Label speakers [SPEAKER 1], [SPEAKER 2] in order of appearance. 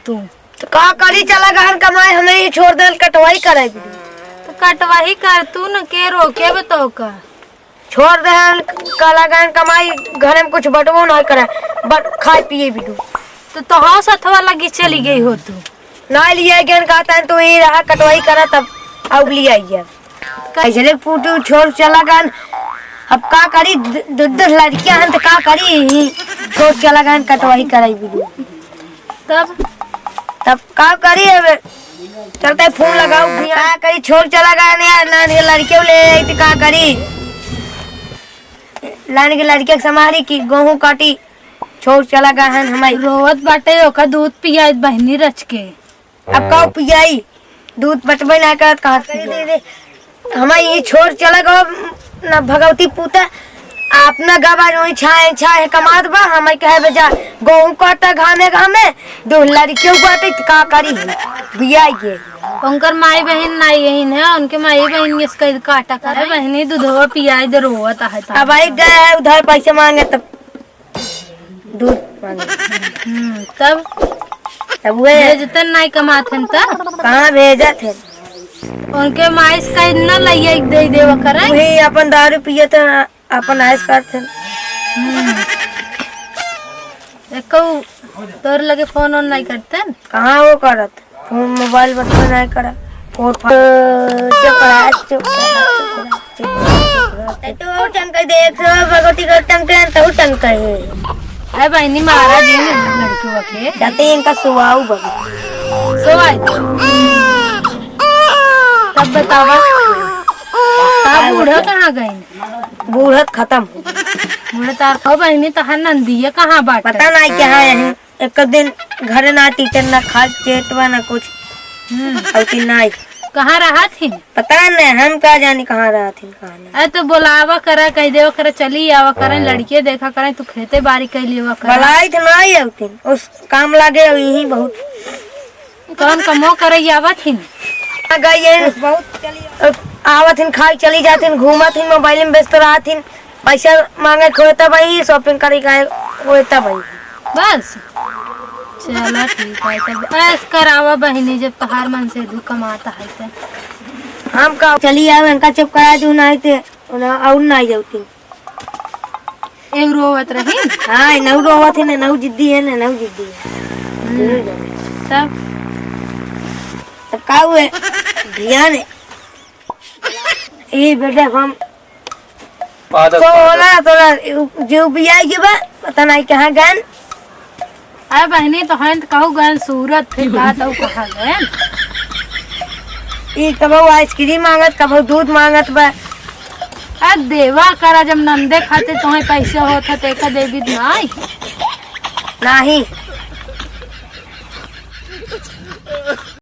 [SPEAKER 1] तू
[SPEAKER 2] तो का करी चला गहन कमाए हमें ही छोड़ दे कटवाई करे
[SPEAKER 1] तो कटवाही कर तू न के रोके बतो का
[SPEAKER 2] छोड़ दे काला गहन कमाई घर में कुछ बटवो नहीं करे बट खाए पिए भी
[SPEAKER 1] तो हाँ सथवा लगी चली गई हो तू
[SPEAKER 2] ना लिए गहन कहता है तू ही रहा कटवाई करा तब अब लिया कैसे पूटू छोड़ चला गहन अब का करी दस लड़कियां हैं तो का करी छोड़ चला गहन कटवाई कराई भी तब का करी अब चलते फोन लगाओ क्या करी छोड़ चला गया ना लड़कियों ले तो का करी लाने की लड़के समारी की गेहूं काटी छोड़ चला गया है हमारी
[SPEAKER 1] रोवत बाटे ओका दूध पियाई बहनी रच के
[SPEAKER 2] अब का पियाई दूध बटबे ना करत कहा दे हमारी ये छोड़ चला गया ना भगवती पूता अपना गवा रोई छाए कमात बा हमें कहे बेजा गेहूं काटा घामे दो लड़कियों काटे का करी बियाई के
[SPEAKER 1] उनकर माई बहन नहीं यही है उनके माई बहन इसका काटा करे बहनी दूधवा पियाई दे रोवत है
[SPEAKER 2] अब आई गए उधर पैसे मांगे तब दूध मांगे तब वे
[SPEAKER 1] भेजते नहीं कमाते तब
[SPEAKER 2] कहाँ भेजा थे
[SPEAKER 1] उनके माई का इतना लइया दे देवा करे
[SPEAKER 2] वही अपन दारू पिए तो अपन ऐश करते
[SPEAKER 1] एको तोर लगे फोन ऑन नहीं करते
[SPEAKER 2] कहाँ वो करत फोन मोबाइल बटन नहीं करा और चुप तो टंका देख भगवती का टंका तो टंका है
[SPEAKER 1] अरे बहनी महाराज जी ने लड़की के
[SPEAKER 2] जाते इनका सुवाऊ बगी
[SPEAKER 1] सोवाई तब बतावा आप बूढ़ा कहाँ गए
[SPEAKER 2] बूढ़त खत्म
[SPEAKER 1] बूढ़ा तार खो बहनी तो नंदी कहाँ बाट
[SPEAKER 2] पता नहीं क्या है एक दिन घर ना टीचर ना खाद चेतवा ना कुछ और नहीं
[SPEAKER 1] कहाँ रहा थी
[SPEAKER 2] पता नहीं हम का जानी कहाँ रहा थी
[SPEAKER 1] अरे तो बुलावा करा कह देवा करे चली आवा करे लड़के देखा करे तू खेते बारी कर लिया
[SPEAKER 2] बुलाई तो नहीं आती उस काम लगे यही बहुत
[SPEAKER 1] कौन कमो करे आवा थी
[SPEAKER 2] गई बहुत आवत खाई चली जाती घूमत मोबाइल में व्यस्त रहती पैसा मांगे खोता भाई शॉपिंग करे होता भाई
[SPEAKER 1] बस चला ठीक है तब ऐस करावा बहनी जब पहाड़ मन से धू कमाता है तो
[SPEAKER 2] हम का चली आवे इनका चुप करा दूं नहीं ते और नहीं जाती
[SPEAKER 1] एक रोवत रही
[SPEAKER 2] हां नौ रोवत है नौ जिद्दी है नौ जिद्दी है तब का हुए ध्यान ये बेटा हम तोरा जो भी आई के बा पता नहीं कहां गन
[SPEAKER 1] अरे बहनी तो हैं कहू गए सूरत फिर बात और कहा गए
[SPEAKER 2] ये कबो आइसक्रीम मांगत कबो दूध मांगत बा
[SPEAKER 1] अरे देवा करा जब नंदे खाते तुम्हें पैसे होता तो एक देवी नहीं